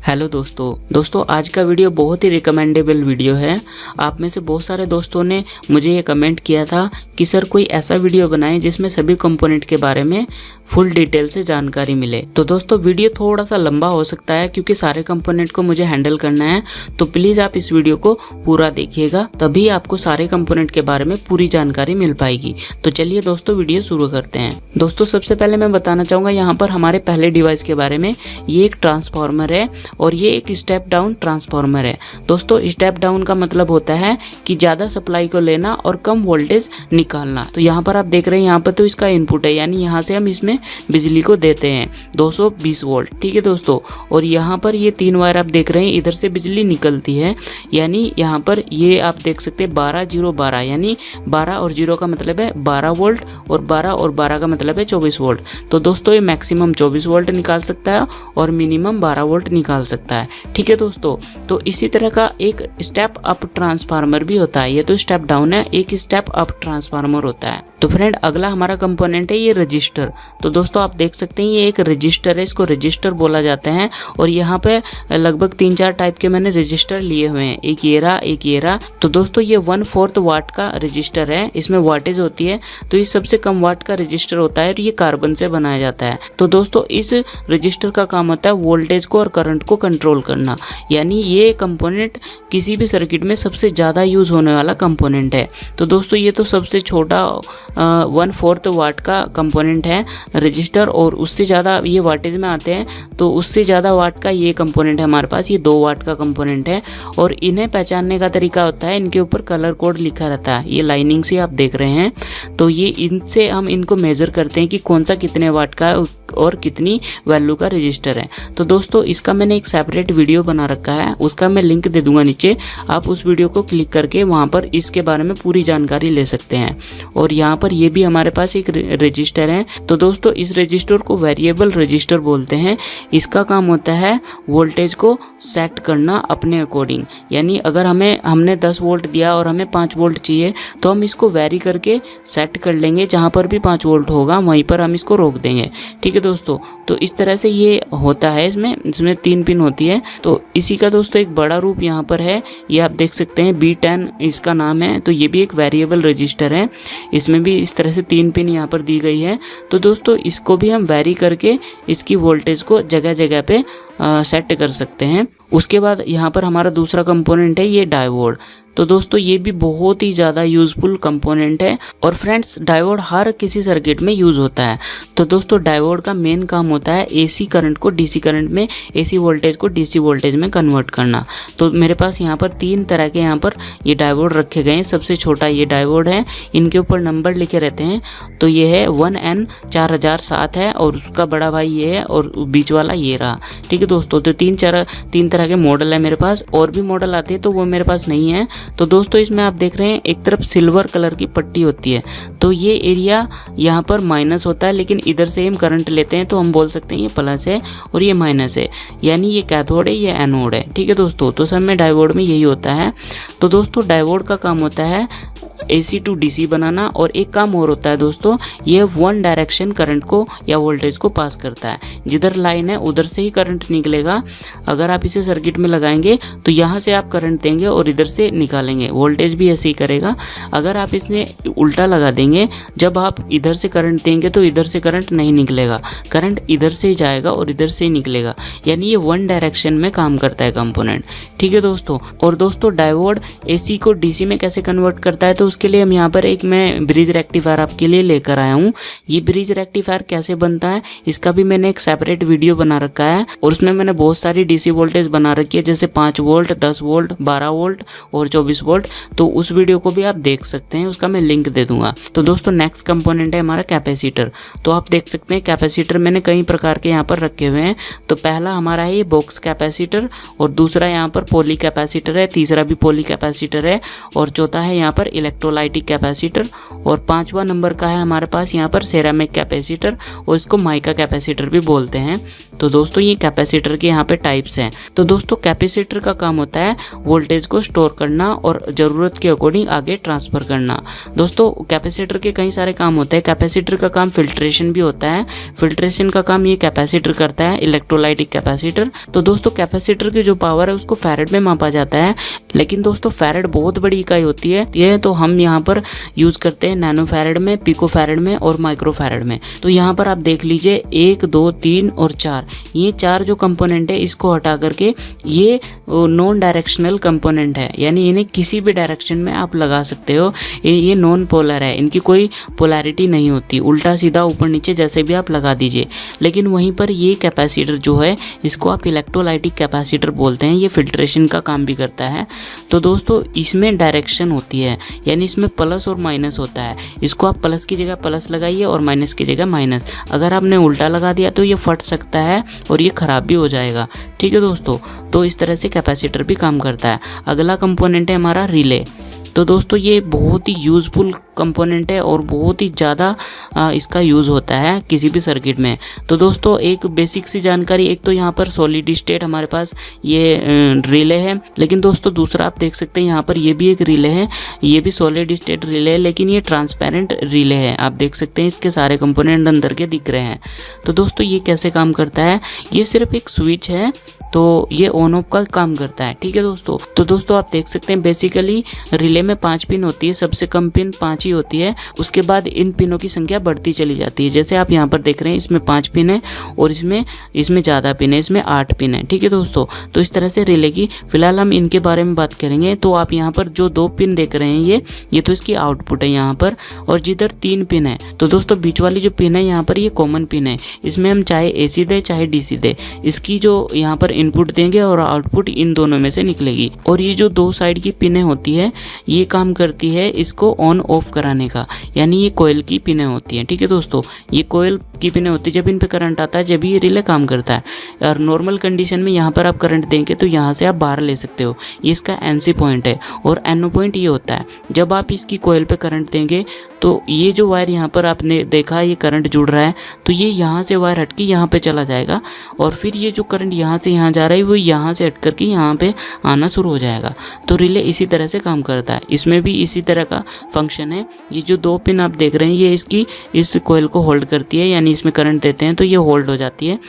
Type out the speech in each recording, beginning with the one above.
Hello दोस्तों आज का वीडियो बहुत ही रिकमेंडेबल वीडियो है। आप में से बहुत सारे दोस्तों ने मुझे ये कमेंट किया था कि सर कोई ऐसा वीडियो बनाएं जिसमें सभी कंपोनेंट के बारे में फुल डिटेल से जानकारी मिले। तो दोस्तों वीडियो थोड़ा सा लंबा हो सकता है क्योंकि सारे कंपोनेंट को मुझे हैंडल करना है, तो प्लीज़ आप इस वीडियो को पूरा देखिएगा, तभी आपको सारे कंपोनेंट के बारे में पूरी जानकारी मिल पाएगी। तो चलिए दोस्तों वीडियो शुरू करते हैं। दोस्तों सबसे पहले मैं बताना चाहूँगा यहाँ पर हमारे पहले डिवाइस के बारे में। ये एक ट्रांसफार्मर है और ये एक स्टेप डाउन ट्रांसफार्मर है। दोस्तों स्टेप डाउन का मतलब होता है कि ज़्यादा सप्लाई को लेना और कम वोल्टेज निकालना। तो यहाँ पर आप देख रहे हैं, यहाँ पर तो इसका इनपुट है, यानी यहाँ से हम इसमें बिजली को देते हैं 220 वोल्ट। ठीक है दोस्तों, और यहाँ पर ये 3 वायर आप देख रहे हैं, इधर से बिजली निकलती है, यानी यहाँ पर ये आप देख सकते हैं 12 0 12, यानी 12 और 0 का मतलब है 12 वोल्ट और 12 और 12 का मतलब है 24 वोल्ट। तो दोस्तों ये मैक्सिमम 24 वोल्ट निकाल सकता है और मिनिमम 12 वोल्ट निकाल सकता है। ठीक है दोस्तों, तो इसी तरह का एक स्टेप अप ट्रांसफार्मर भी होता है। ये तो स्टेप डाउन है, एक स्टेप अप ट्रांसफार्मर होता है। तो फ्रेंड अगला हमारा कंपोनेंट है ये रजिस्टर। तो दोस्तों आप देख सकते हैं ये एक रजिस्टर है, इसको रजिस्टर बोला जाता है। और यहाँ पे लगभग 3-4 टाइप के मैंने रजिस्टर लिए हुए हैं, एक ये रहा। तो दोस्तों ये 1/4 वाट का रजिस्टर है, इसमें वाटेज होती है, तो ये सबसे कम वाट का रजिस्टर होता है और ये कार्बन से बनाया जाता है। तो दोस्तों इस रजिस्टर का काम होता है वोल्टेज को और करंट को कंट्रोल करना, यानी ये कंपोनेंट किसी भी सर्किट में सबसे ज़्यादा यूज़ होने वाला कंपोनेंट है। तो दोस्तों ये तो सबसे छोटा 1/4 वाट का कंपोनेंट है रजिस्टर, और उससे ज़्यादा ये वाटेज में आते हैं, तो उससे ज़्यादा वाट का ये कंपोनेंट है हमारे पास, ये 2 वाट का कंपोनेंट है। और इन्हें पहचानने का तरीका होता है, इनके ऊपर कलर कोड लिखा रहता है, ये लाइनिंग से आप देख रहे हैं। तो ये इनसे हम इनको मेज़र करते हैं कि कौन सा कितने वाट का है और कितनी वैल्यू का रजिस्टर है। तो दोस्तों इसका मैंने एक सेपरेट वीडियो बना रखा है, उसका मैं लिंक दे दूंगा नीचे, आप उस वीडियो को क्लिक करके वहां पर इसके बारे में पूरी जानकारी ले सकते हैं। और यहाँ पर ये भी हमारे पास एक रजिस्टर है। तो दोस्तों इस रजिस्टर को वेरिएबल रजिस्टर बोलते हैं। इसका काम होता है वोल्टेज को सेट करना अपने अकॉर्डिंग, यानी अगर हमने 10 वोल्ट दिया और हमें 5 वोल्ट चाहिए, तो हम इसको वेरी करके सेट कर लेंगे, जहाँ पर भी 5 वोल्ट होगा वहीं पर हम इसको रोक देंगे। ठीक है दोस्तों, तो इस तरह से ये होता है। इसमें 3 पिन होती है। तो इसी का दोस्तों एक बड़ा रूप यहाँ पर है, ये आप देख सकते हैं, B10 इसका नाम है। तो ये भी एक वेरिएबल रजिस्टर है, इसमें भी इस तरह से 3 पिन यहाँ पर दी गई है। तो दोस्तों इसको भी हम वेरी करके इसकी वोल्टेज को जगह जगह पे सेट कर सकते हैं। उसके बाद यहाँ पर हमारा दूसरा कंपोनेंट है ये डायोड। तो दोस्तों ये भी बहुत ही ज़्यादा यूज़फुल कंपोनेंट है और फ्रेंड्स डायोड हर किसी सर्किट में यूज़ होता है। तो दोस्तों डायोड का मेन काम होता है एसी करंट को डीसी करंट में, एसी वोल्टेज को डीसी वोल्टेज में कन्वर्ट करना। तो मेरे पास यहाँ पर 3 तरह के यहाँ पर ये डायोड रखे गए हैं। सबसे छोटा ये डायोड है, इनके ऊपर नंबर लिखे रहते हैं। तो ये है 1N4007 है और उसका बड़ा भाई ये है और बीच वाला ये रहा। ठीक है दोस्तों, तो 3 तरह के मॉडल है मेरे पास, और भी मॉडल आते हैं तो वो मेरे पास नहीं है। तो दोस्तों इसमें आप देख रहे हैं एक तरफ सिल्वर कलर की पट्टी होती है, तो ये एरिया यहाँ पर माइनस होता है, लेकिन इधर से हम करंट लेते हैं तो हम बोल सकते हैं ये प्लस है और ये माइनस है, यानी ये कैथोड है, ये एनोड है। ठीक है दोस्तों, तो सब में डायोड में यही होता है। तो दोस्तों डायोड का काम होता है AC टू DC बनाना, और एक काम और होता है दोस्तों, ये 1 डायरेक्शन करंट को या वोल्टेज को पास करता है। जिधर लाइन है उधर से ही करंट निकलेगा। अगर आप इसे सर्किट में लगाएंगे तो यहाँ से आप करंट देंगे और इधर से निकालेंगे, वोल्टेज भी ऐसे ही करेगा। अगर आप इसने उल्टा लगा देंगे, जब आप इधर से करंट देंगे तो इधर से करंट नहीं निकलेगा, करंट इधर से ही जाएगा और इधर से ही निकलेगा, यानी ये 1 डायरेक्शन में काम करता है कंपोनेंट। ठीक है दोस्तों, और दोस्तों डायोड AC को DC में कैसे कन्वर्ट करता है, तो उसके लिए हम यहाँ पर एक मैं ब्रिज रेक्टिफायर आपके लिए लेकर आया हूँ। ये ब्रिज रेक्टिफायर कैसे बनता है इसका भी मैंने एक सेपरेट वीडियो बना रखा है, और उसमें मैंने बहुत सारी DC वोल्टेज बना रखी है, जैसे 5 वोल्ट 10 वोल्ट 12 वोल्ट और 24 वोल्ट। तो उस वीडियो को भी आप देख सकते हैं, उसका मैं लिंक दे दूंगा। तो दोस्तों नेक्स्ट कंपोनेंट है हमारा कैपेसिटर। तो आप देख सकते हैं कैपेसिटर मैंने कई प्रकार के यहाँ पर रखे हुए हैं। तो पहला हमारा है ये बॉक्स कैपेसिटर, और दूसरा यहाँ पर पॉली कैपेसिटर है, तीसरा भी पॉली कैपेसिटर है, और चौथा है यहाँ पर इलेक्ट्रोलाइटिक कैपेसिटर, और 5वां नंबर का है हमारे पास यहाँ पर सेरामिक कैपेसिटर, और इसको माइका कैपेसिटर भी बोलते हैं। तो दोस्तों ये कैपेसिटर के यहाँ पे टाइप्स हैं। तो दोस्तों कैपेसिटर का काम होता है वोल्टेज को स्टोर करना और ज़रूरत के अकॉर्डिंग आगे ट्रांसफ़र करना। दोस्तों कैपेसिटर के कई सारे काम होते हैं। कैपेसिटर का काम फिल्ट्रेशन भी होता है, फिल्ट्रेशन का काम ये कैपेसिटर करता है, इलेक्ट्रोलाइटिक कैपेसिटर। तो दोस्तों कैपेसिटर की जो पावर है उसको फैरेड में मापा जाता है, लेकिन दोस्तों फैरेड बहुत बड़ी इकाई होती है, ये तो हम यहाँ पर यूज़ करते हैं नैनो फैरेड में, पिको फैरेड में और माइक्रो फैरेड में। तो यहाँ पर आप देख लीजिए 1, 2, 3 और 4, ये 4 जो कंपोनेंट है इसको हटा करके ये नॉन डायरेक्शनल कंपोनेंट है, यानी इन्हें किसी भी डायरेक्शन में आप लगा सकते हो। ये नॉन पोलर है, इनकी कोई पोलैरिटी नहीं होती, उल्टा सीधा ऊपर नीचे जैसे भी आप लगा दीजिए। लेकिन वहीं पर ये कैपेसिटर जो है इसको आप इलेक्ट्रोलाइटिक कैपेसिटर बोलते हैं, ये फिल्ट्रेशन का काम भी करता है। तो दोस्तों इसमें डायरेक्शन होती है, यानी इसमें प्लस और माइनस होता है। इसको आप प्लस की जगह प्लस लगाइए और माइनस की जगह माइनस। अगर आपने उल्टा लगा दिया तो ये फट सकता है और ये ख़राब भी हो जाएगा। ठीक है दोस्तों, तो इस तरह से कैपेसिटर भी काम करता है। अगला कंपोनेंट है हमारा रिले। तो दोस्तों ये बहुत ही यूज़फुल कंपोनेंट है और बहुत ही ज़्यादा इसका यूज़ होता है किसी भी सर्किट में। तो दोस्तों एक बेसिक सी जानकारी, एक तो यहाँ पर सॉलिड स्टेट हमारे पास ये रिले है, लेकिन दोस्तों दूसरा आप देख सकते हैं यहाँ पर ये भी एक रिले है, ये भी सॉलिड स्टेट रिले है, लेकिन ये ट्रांसपेरेंट रिले है। आप देख सकते हैं इसके सारे कंपोनेंट अंदर के दिख रहे हैं। तो दोस्तों ये कैसे काम करता है, ये सिर्फ एक स्विच है, तो ये ऑन ऑफ का काम करता है। ठीक है दोस्तों, तो दोस्तों आप देख सकते हैं बेसिकली रिले में 5 पिन होती है, सबसे कम पिन 5 ही होती है। उसके बाद इन पिनों की संख्या बढ़ती चली जाती है। जैसे आप यहाँ पर देख रहे हैं इसमें 5 पिन है और इसमें ज़्यादा पिन है, इसमें 8 पिन है। ठीक है दोस्तों, तो इस तरह से रिले की फिलहाल हम इनके बारे में बात करेंगे। तो आप यहाँ पर जो 2 पिन देख रहे हैं ये तो इसकी आउटपुट है यहाँ पर, और जिधर 3 पिन है तो दोस्तों बीच वाली जो पिन है यहाँ पर ये कॉमन पिन है। इसमें हम चाहे AC दे चाहे DC दे, इसकी जो यहाँ पर इनपुट देंगे और आउटपुट इन दोनों में से निकलेगी। और ये जो 2 साइड की पिनें होती है ये काम करती है इसको ऑन ऑफ कराने का, यानी ये कोयल की पिनें होती हैं। ठीक है दोस्तों, ये कोयल की पिनें होती है, जब इन पे करंट आता है जब ये रिले काम करता है। और नॉर्मल कंडीशन में यहाँ पर आप करंट देंगे तो यहाँ से आप बाहर ले सकते हो, ये इसका NC पॉइंट है। और NO पॉइंट ये होता है जब आप इसकी कोयल पे करंट देंगे तो ये जो वायर यहाँ पर आपने देखा ये करंट जुड़ रहा है, तो ये यहाँ से वायर हट के यहाँ पे चला जाएगा, और फिर ये जो करंट यहाँ से यहाँ जा रहा है वो यहाँ से हट करके यहाँ पे आना शुरू हो जाएगा। तो रिले इसी तरह से काम करता है, इसमें भी इसी तरह का फंक्शन है। ये जो 2 पिन आप देख रहे हैं ये इस कोयल को होल्ड करती है, यानी इसमें करंट देते हैं तो ये होल्ड हो जाती है।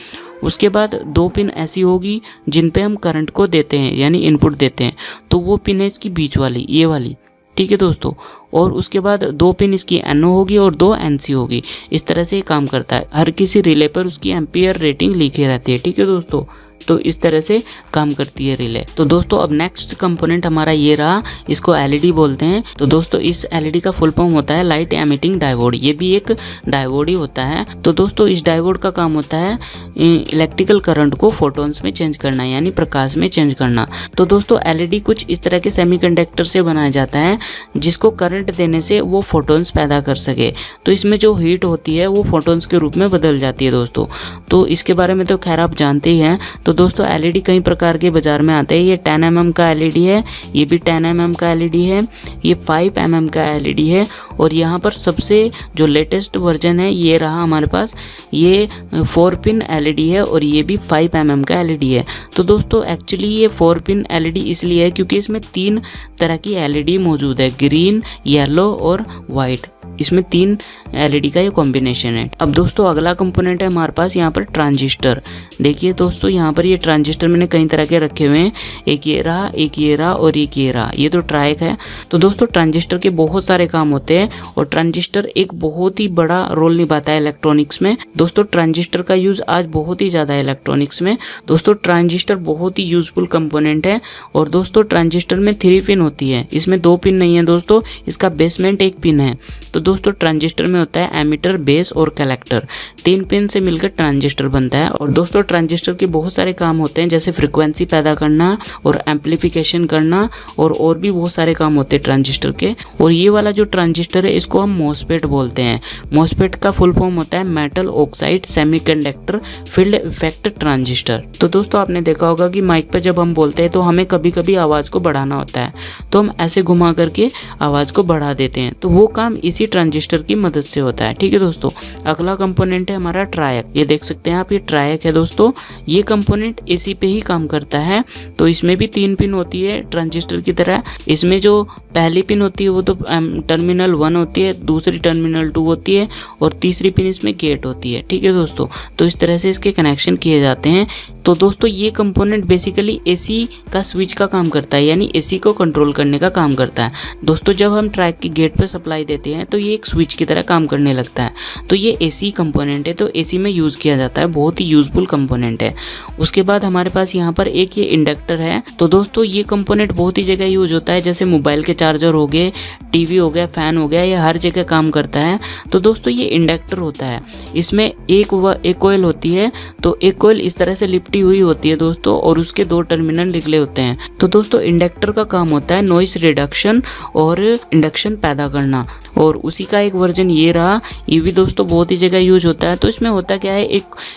उसके बाद 2 पिन ऐसी होगी जिन पे हम करंट को देते हैं, यानी इनपुट देते हैं, तो वो पिन है इसकी बीच वाली, ये वाली। ठीक है दोस्तों, और उसके बाद 2 पिन इसकी NO होगी और 2 NC होगी। इस तरह से ये काम करता है। हर किसी रिले पर उसकी एम्पियर रेटिंग लिखी रहती है। ठीक है दोस्तों, तो इस तरह से काम करती है रिले। तो दोस्तों अब नेक्स्ट कंपोनेंट हमारा ये रहा, इसको LED बोलते हैं। तो दोस्तों इस LED का फुल फॉर्म होता है लाइट एमिटिंग डायोड, ये भी एक डायोड ही होता है। तो दोस्तों इस डायोड का काम होता है इलेक्ट्रिकल करंट को फोटॉन्स में चेंज करना, यानी प्रकाश में चेंज करना। तो दोस्तों LED कुछ इस तरह के सेमीकंडक्टर से बनाया जाता है जिसको करंट देने से वो फोटॉन्स पैदा कर सके। तो इसमें जो हीट होती है वो फोटॉन्स के रूप में बदल जाती है दोस्तों। तो इसके बारे में तो खैर आप जानते ही हैं। तो दोस्तों LED कई प्रकार के बाजार में आते हैं। ये 10 mm का LED है, ये भी 10 mm का LED है, ये 5 mm का LED है, और यहाँ पर सबसे जो लेटेस्ट वर्जन है ये रहा हमारे पास, ये 4 पिन LED है और ये भी 5 mm का LED है। तो दोस्तों एक्चुअली ये 4 पिन LED इसलिए है क्योंकि इसमें 3 तरह की LED मौजूद है, ग्रीन, येलो और वाइट। इसमें 3 LED का ये कॉम्बिनेशन है। अब दोस्तों अगला कंपोनेंट है हमारे पास यहाँ पर ट्रांजिस्टर। देखिए दोस्तों यहाँ पर ये ट्रांजिस्टर मैंने कई तरह के रखे हुए हैं, एक ये रहा, एक ये रहा और एक ये रहा, ये तो ट्राइक है। तो दोस्तों ट्रांजिस्टर के बहुत सारे काम होते हैं और ट्रांजिस्टर एक बहुत ही बड़ा रोल निभाता है इलेक्ट्रॉनिक्स में। दोस्तों ट्रांजिस्टर का यूज आज बहुत ही ज़्यादा है इलेक्ट्रॉनिक्स में। दोस्तों ट्रांजिस्टर बहुत ही यूजफुल कंपोनेंट है। और दोस्तों ट्रांजिस्टर में 3 पिन होती है, इसमें 2 पिन नहीं है दोस्तों, इसका बेसमेंट 1 पिन है। तो दोस्तों ट्रांजिस्टर में होता है एमिटर, बेस और कलेक्टर। 3 पिन से मिलकर ट्रांजिस्टर बनता है। और दोस्तों ट्रांजिस्टर के बहुत सारे काम होते हैं, जैसे फ्रिक्वेंसी पैदा करना और एम्पलीफिकेशन करना और भी बहुत सारे काम होते हैं ट्रांजिस्टर के। और ये वाला जो ट्रांजिस्टर है इसको हम मॉसफेट बोलते हैं। मॉसफेट का फुल फॉर्म होता है metal oxide semiconductor field effect transistor. तो दोस्तों आपने देखा होगा कि माइक पर जब हम बोलते हैं तो हमें कभी कभी आवाज़ को बढ़ाना होता है, तो हम ऐसे घुमा करके आवाज़ को बढ़ा देते हैं। तो वो काम इसी ट्रांजिस्टर की मदद से होता है। ठीक है दोस्तों, अगला कंपोनेंट है हमारा ट्रायक। ये देख सकते हैं आप, ये ट्रायक है दोस्तों। ये कंपोनेंट एसी पे ही काम करता है। तो इसमें भी 3 पिन होती है ट्रांजिस्टर की तरह। इसमें जो पहली पिन होती है वो तो टर्मिनल 1 होती है, दूसरी टर्मिनल 2 होती है और तीसरी पिन इसमें गेट होती है। ठीक है दोस्तों, तो इस तरह से इसके कनेक्शन किए जाते हैं। तो दोस्तों ये कंपोनेंट बेसिकली एसी का स्विच का काम करता है, यानी एसी को कंट्रोल करने का काम करता है। दोस्तों जब हम ट्रैक की गेट पर सप्लाई देते हैं तो ये एक स्विच की तरह काम करने लगता है। तो ये एसी कंपोनेंट है, तो एसी में यूज़ किया जाता है, बहुत ही यूजफुल कंपोनेंट है। उसके बाद हमारे पास यहाँ पर एक ये इंडक्टर है। तो दोस्तों ये कंपोनेंट बहुत ही जगह यूज होता है, जैसे मोबाइल के चार्जर हो गए, टीवी हो गया, फैन हो गया, ये हर जगह काम करता है। तो दोस्तों ये इंडक्टर होता है, इसमें एक कॉइल होती है। तो एक कॉइल इस तरह से लिपटी हुई होती है दोस्तों, और उसके 2 टर्मिनल निकले होते हैं। तो दोस्तों इंडक्टर का काम होता है नॉइस रिडक्शन और इंडक्शन पैदा करना, और उसी का एक वर्जन ये रहा। ये भी दोस्तों बहुत ही जगह यूज होता है। तो इसमें होता क्या है,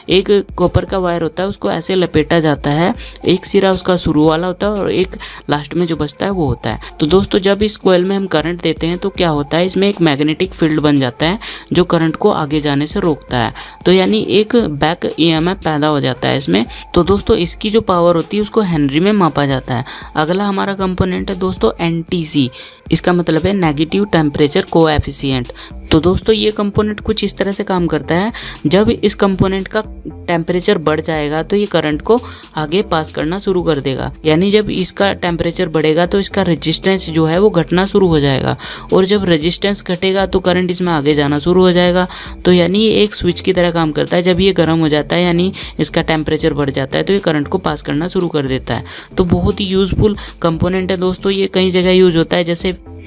एक कॉपर का वायर होता है, उसको ऐसे लपेटा जाता है, एक सिरा उसका शुरू वाला होता है और एक लास्ट में जो बचता है वो होता है। तो दोस्तों जब इस कॉइल में हम करंट देते हैं तो क्या होता है, इसमें एक मैग्नेटिक फील्ड बन जाता है जो करंट को आगे जाने से रोकता है। तो यानी एक बैक ईएमएफ पैदा हो जाता है इसमें। तो दोस्तों इसकी जो पावर होती है उसको हेनरी में मापा जाता है। अगला हमारा कंपोनेंट है दोस्तों एनटीसी। इसका मतलब है नेगेटिव टेम्परेचर कोएफिशिएंट। तो दोस्तों ये कंपोनेंट कुछ इस तरह से काम करता है, जब इस कंपोनेंट का टेम्परेचर बढ़ जाएगा तो ये करंट को आगे पास करना शुरू कर देगा। यानी जब इसका टेम्परेचर बढ़ेगा तो इसका रेजिस्टेंस जो है वो घटना शुरू हो जाएगा, और जब रेजिस्टेंस घटेगा तो करंट इसमें आगे जाना शुरू हो जाएगा। तो यानी ये एक स्विच की तरह काम करता है। जब ये गर्म हो जाता है यानी इसका टेम्परेचर बढ़ जाता है तो ये करंट को पास करना शुरू कर देता है। तो बहुत ही यूजफुल कंपोनेंट है दोस्तों। ये कई जगह यूज होता है,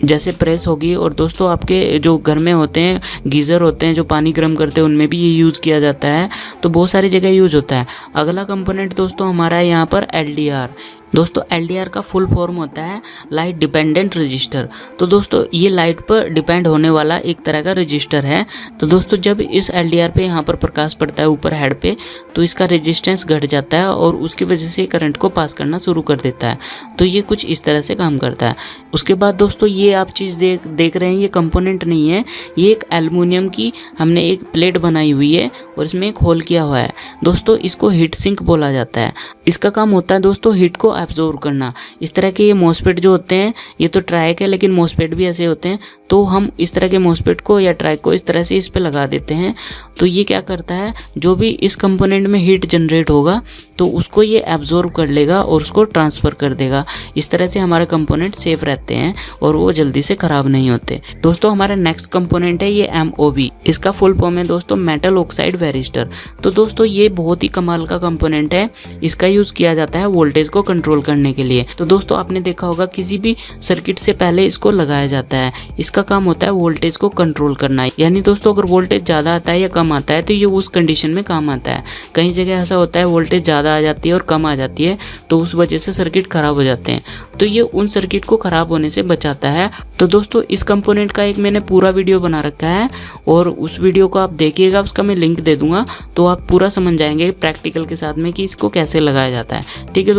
जैसे प्रेस होगी, और दोस्तों आपके जो घर में होते हैं गीज़र होते हैं जो पानी गर्म करते हैं, उनमें भी ये यूज़ किया जाता है। तो बहुत सारी जगह यूज होता है। अगला कंपोनेंट दोस्तों हमारा है यहाँ पर एलडीआर। दोस्तों एलडीआर का फुल फॉर्म होता है लाइट डिपेंडेंट रजिस्टर। तो दोस्तों ये लाइट पर डिपेंड होने वाला एक तरह का रजिस्टर है। तो दोस्तों जब इस एलडीआर पे यहाँ पर प्रकाश पड़ता है ऊपर हेड पे, तो इसका रेजिस्टेंस घट जाता है और उसकी वजह से करंट को पास करना शुरू कर देता है। तो ये कुछ इस तरह से काम करता है। उसके बाद दोस्तों ये आप चीज़ देख रहे हैं, ये कंपोनेंट नहीं है, ये एक एल्युमिनियम की हमने एक प्लेट बनाई हुई है और इसमें एक होल किया हुआ है। दोस्तों इसको हीट सिंक बोला जाता है। इसका काम होता है दोस्तों हीट को एब्जॉर्ब करना। इस तरह के ये मॉसफेट जो होते हैं, ये तो ट्रायक है लेकिन मॉसफेट भी ऐसे होते हैं। तो हम इस तरह के मॉसफेट को या ट्रायक को इस तरह से इस पे लगा देते हैं। तो ये क्या करता है, जो भी इस कंपोनेंट में हीट जनरेट होगा तो उसको ये एब्जॉर्ब कर लेगा और उसको ट्रांसफ़र कर देगा। इस तरह से हमारे कंपोनेंट सेफ रहते हैं और वो जल्दी से ख़राब नहीं होते। दोस्तों हमारा नेक्स्ट कंपोनेंट है ये MOV। इसका फुल फॉर्म है दोस्तों मेटल ऑक्साइड वेरिस्टर। तो दोस्तों ये बहुत ही कमाल का कंपोनेंट है। इसका यूज़ किया जाता है वोल्टेज को कंट्रोल करने के लिए। तो दोस्तों आपने देखा होगा किसी भी सर्किट से पहले इसको लगाया जाता है। इसका काम होता है वोल्टेज को कंट्रोल करना। यानी दोस्तों अगर वोल्टेज ज़्यादा आता है या कम आता है तो ये उस कंडीशन में काम आता है। कई जगह ऐसा होता है वोल्टेज ज़्यादा आ जाती है और कम आ जाती है, तो उस वजह से सर्किट ख़राब हो जाते हैं। तो ये उन सर्किट को ख़राब होने से बचाता है। तो दोस्तों इस कंपोनेंट का एक मैंने पूरा वीडियो बना रखा है और उस वीडियो को आप देखिएगा, उसका मैं लिंक दे दूंगा, तो आप पूरा समझ जाएंगे प्रैक्टिकल के साथ में कि इसको कैसे लगाया जाता है। ठीक है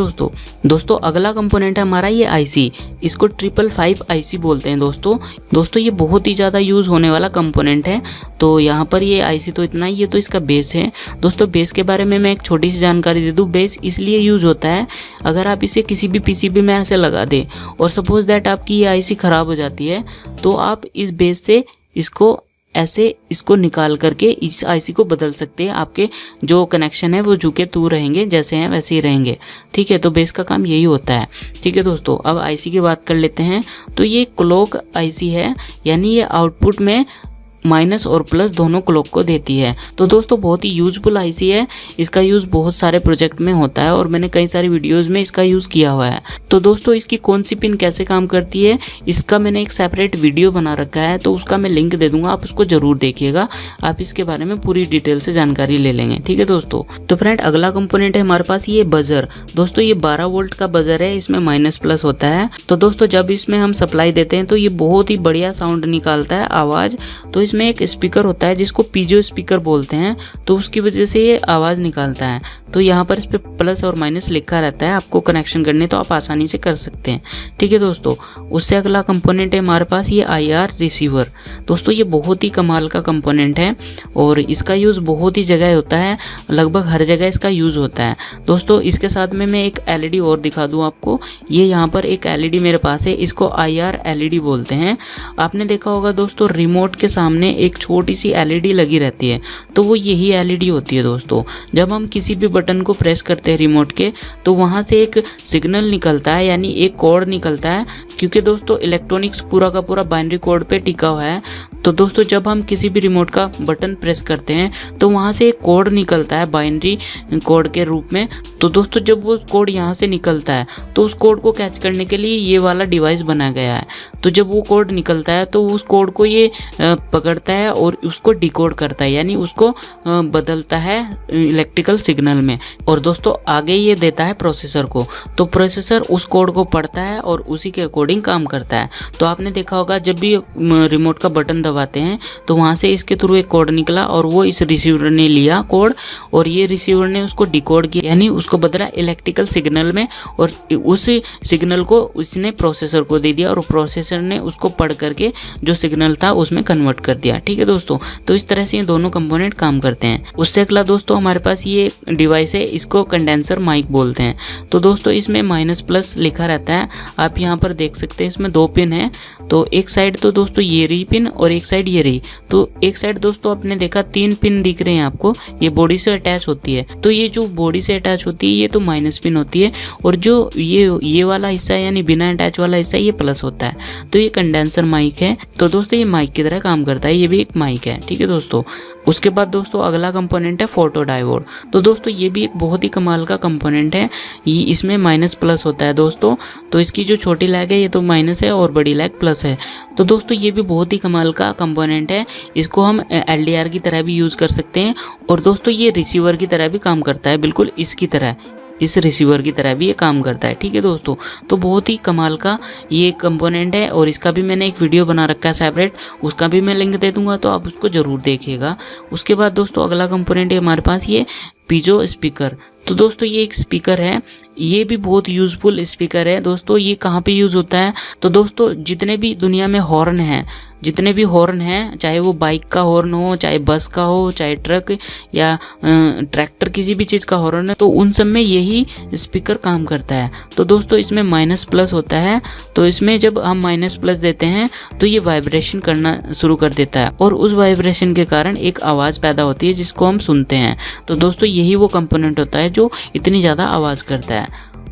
दोस्तों अगला कंपोनेंट है हमारा ये आईसी। इसको 555 आईसी बोलते हैं दोस्तों ये बहुत ही ज़्यादा यूज़ होने वाला कंपोनेंट है। तो यहाँ पर ये आईसी तो इतना ही, ये तो इसका बेस है। दोस्तों बेस के बारे में मैं एक छोटी सी जानकारी दे दूँ। बेस इसलिए यूज़ होता है, अगर आप इसे किसी भी पीसीबी में ऐसे लगा दें और सपोज दैट आपकी ये आईसी ख़राब हो जाती है, तो आप इस बेस से इसको निकाल करके इस आईसी को बदल सकते हैं। आपके जो कनेक्शन है वो झुके तू रहेंगे, जैसे हैं वैसे ही रहेंगे। ठीक है, तो बेस का काम यही होता है। ठीक है दोस्तों, अब आईसी की बात कर लेते हैं। तो ये क्लॉक आईसी है, यानी ये आउटपुट में माइनस और प्लस दोनों क्लॉक को देती है। तो दोस्तों बहुत ही यूजफुल आईसी है, इसका यूज़ बहुत सारे प्रोजेक्ट में होता है और मैंने कई सारी वीडियोस में इसका यूज़ किया हुआ है। तो दोस्तों इसकी कौन सी पिन कैसे काम करती है इसका मैंने एक सेपरेट वीडियो बना रखा है, तो उसका मैं लिंक दे दूंगा, आप उसको जरूर देखिएगा, आप इसके बारे में पूरी डिटेल से जानकारी ले लेंगे। ठीक है दोस्तों। तो फ्रेंड अगला कंपोनेंट है हमारे पास ये बजर। दोस्तों ये 12 वोल्ट का बजर है, इसमें माइनस प्लस होता है। तो दोस्तों जब इसमें हम सप्लाई देते हैं तो ये बहुत ही बढ़िया साउंड निकालता है, आवाज़। तो इसमें एक स्पीकर होता है जिसको पीजो स्पीकर बोलते हैं, तो उसकी वजह से ये आवाज़ निकालता है। तो यहाँ पर इस पर प्लस और माइनस लिखा रहता है, आपको कनेक्शन करने तो आप आसानी से कर सकते हैं। ठीक है दोस्तों। उससे अगला कंपोनेंट है हमारे पास ये IR रिसीवर। दोस्तों ये बहुत ही कमाल का कंपोनेंट है और इसका यूज़ बहुत ही जगह होता है, लगभग हर जगह इसका यूज़ होता है। दोस्तों इसके साथ में मैं एक LED और दिखा दूँ आपको। ये यहाँ पर एक LED मेरे पास है, इसको IR LED बोलते हैं। आपने देखा होगा दोस्तों रिमोट के सामने एक छोटी सी LED लगी रहती है, तो वो यही LED होती है दोस्तों। जब हम किसी भी बटन को प्रेस करते हैं रिमोट के, तो वहाँ से एक सिग्नल निकलता है, यानी एक कोड निकलता है, क्योंकि दोस्तों इलेक्ट्रॉनिक्स पूरा का पूरा बाइनरी कोड पे टिका हुआ है। तो दोस्तों जब हम किसी भी रिमोट का बटन प्रेस करते हैं तो वहाँ से एक कोड निकलता है बाइनरी कोड के रूप में। तो दोस्तों जब वो कोड यहाँ से निकलता है तो उस कोड को कैच करने के लिए ये वाला डिवाइस बनाया गया है। तो जब वो कोड निकलता है तो उस कोड को ये पकड़ता है और उसको डिकोड करता है, यानी उसको बदलता है इलेक्ट्रिकल सिग्नल में, और दोस्तों आगे ये देता है प्रोसेसर को। तो प्रोसेसर उस कोड को पढ़ता है और उसी के अकॉर्डिंग काम करता है। तो आपने देखा होगा जब भी रिमोट का बटन दबाते हैं तो वहाँ से इसके थ्रू एक कोड निकला और वो इस रिसीवर ने लिया कोड, और ये रिसीवर ने उसको डिकोड किया, यानी उसको बदला इलेक्ट्रिकल सिग्नल में, और उस सिग्नल को उसने प्रोसेसर को दे दिया और प्रोसेसर ने उसको पढ़ करके जो सिग्नल था उसमें कन्वर्ट कर दिया। ठीक है दोस्तों। तो इस तरह से ये दोनों कंपोनेंट काम करते हैं। उससे अगला दोस्तों हमारे पास ये डिवाइस है, इसको कंडेंसर माइक बोलते हैं। तो दोस्तों इसमें माइनस प्लस लिखा रहता है, आप यहाँ पर देख सकते हैं। इसमें 2 पिन है, तो एक साइड तो दोस्तों ये रही पिन और एक साइड ये रही। तो एक साइड दोस्तों आपने देखा 3 पिन दिख रहे हैं आपको, ये बॉडी से अटैच होती है। तो ये जो बॉडी से अटैच होती है ये तो माइनस पिन होती है, और जो ये वाला हिस्सा है यानी बिना अटैच वाला हिस्सा ये प्लस होता है। तो ये कंडेंसर माइक है। तो दोस्तों ये माइक की तरह काम करता है, ये भी एक माइक है। ठीक है दोस्तों। उसके बाद दोस्तों अगला कंपोनेंट है फोटो डायोड। तो दोस्तों ये भी एक बहुत ही कमाल का कंपोनेंट है, ये इसमें माइनस प्लस होता है दोस्तों। तो इसकी जो छोटी लैग है ये तो माइनस है और बड़ी लैग प्लस है। तो दोस्तों ये भी बहुत ही कमाल का कंपोनेंट है, इसको हम LDR की तरह भी यूज़ कर सकते हैं, और दोस्तों ये रिसीवर की तरह भी काम करता है, बिल्कुल इसकी तरह, इस रिसीवर की तरह भी ये काम करता है। ठीक है दोस्तों। तो बहुत ही कमाल का ये कंपोनेंट है, और इसका भी मैंने एक वीडियो बना रखा है सेपरेट, उसका भी मैं लिंक दे दूंगा, तो आप उसको ज़रूर देखिएगा। उसके बाद दोस्तों अगला कंपोनेंट है हमारे पास ये पीजो स्पीकर। तो दोस्तों ये एक स्पीकर है, ये भी बहुत यूज़फुल स्पीकर है दोस्तों। ये कहाँ पे यूज़ होता है, तो दोस्तों जितने भी दुनिया में हॉर्न हैं, जितने भी हॉर्न हैं, चाहे वो बाइक का हॉर्न हो, चाहे बस का हो, चाहे ट्रक या ट्रैक्टर, किसी भी चीज़ का हॉर्न है, तो उन सब में यही स्पीकर काम करता है। तो दोस्तों इसमें माइनस प्लस होता है, तो इसमें जब हम माइनस प्लस देते हैं तो ये वाइब्रेशन करना शुरू कर देता है, और उस वाइब्रेशन के कारण एक आवाज़ पैदा होती है जिसको हम सुनते हैं। तो दोस्तों यही वो कंपोनेंट होता है जो इतनी ज़्यादा आवाज़ करता है।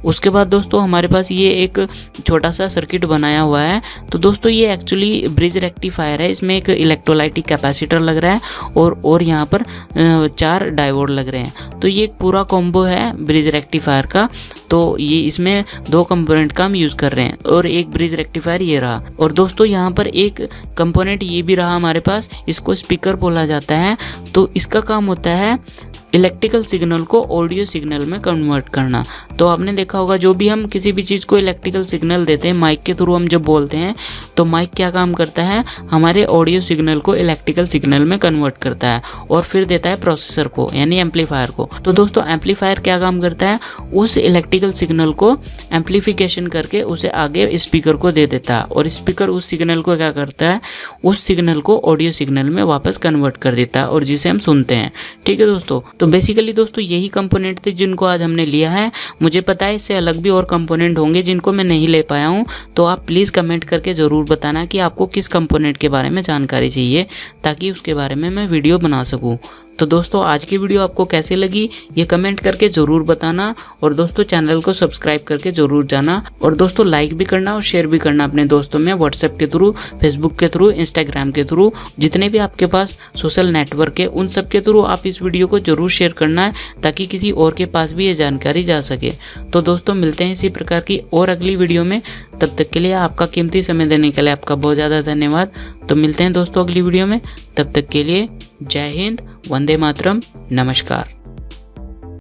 उसके बाद दोस्तों हमारे पास ये एक छोटा सा सर्किट बनाया हुआ है। तो दोस्तों ये एक्चुअली ब्रिज रेक्टिफायर है, इसमें एक इलेक्ट्रोलाइटिक कैपेसिटर लग रहा है और यहाँ पर 4 डायोड लग रहे हैं। तो ये एक पूरा कॉम्बो है ब्रिज रेक्टिफायर का। तो ये इसमें 2 कंपोनेंट का हम यूज़ कर रहे हैं, और एक ब्रिज रेक्टिफायर ये रहा, और दोस्तों यहाँ पर एक कंपोनेंट ये भी रहा हमारे पास, इसको स्पीकर बोला जाता है। तो इसका काम होता है इलेक्ट्रिकल सिग्नल को ऑडियो सिग्नल में कन्वर्ट करना। तो आपने देखा होगा जो भी हम किसी भी चीज़ को इलेक्ट्रिकल सिग्नल देते हैं, माइक के थ्रू हम जब बोलते हैं, तो माइक क्या काम करता है, हमारे ऑडियो सिग्नल को इलेक्ट्रिकल सिग्नल में कन्वर्ट करता है और फिर देता है प्रोसेसर को, यानी एम्पलीफायर को। तो दोस्तों एम्पलीफायर क्या काम करता है, उस इलेक्ट्रिकल सिग्नल को एम्पलीफिकेशन करके उसे आगे स्पीकर को दे देता है, और स्पीकर उस सिग्नल को क्या करता है, उस सिग्नल को ऑडियो सिग्नल में वापस कन्वर्ट कर देता है, और जिसे हम सुनते हैं। ठीक है दोस्तों। तो बेसिकली दोस्तों यही कंपोनेंट थे जिनको आज हमने लिया है। मुझे पता है इससे अलग भी और कंपोनेंट होंगे जिनको मैं नहीं ले पाया हूँ, तो आप प्लीज़ कमेंट करके ज़रूर बताना कि आपको किस कंपोनेंट के बारे में जानकारी चाहिए, ताकि उसके बारे में मैं वीडियो बना सकूँ। तो दोस्तों आज की वीडियो आपको कैसी लगी ये कमेंट करके ज़रूर बताना, और दोस्तों चैनल को सब्सक्राइब करके ज़रूर जाना, और दोस्तों लाइक भी करना और शेयर भी करना अपने दोस्तों में, व्हाट्सएप के थ्रू, फेसबुक के थ्रू, इंस्टाग्राम के थ्रू, जितने भी आपके पास सोशल नेटवर्क है उन सब के थ्रू आप इस वीडियो को ज़रूर शेयर करना है, ताकि किसी और के पास भी ये जानकारी जा सके। तो दोस्तों मिलते हैं इसी प्रकार की और अगली वीडियो में। तब तक के लिए आपका कीमती समय देने के लिए आपका बहुत ज़्यादा धन्यवाद। तो मिलते हैं दोस्तों अगली वीडियो में, तब तक के लिए जय हिंद, वंदे मातरम, नमस्कार।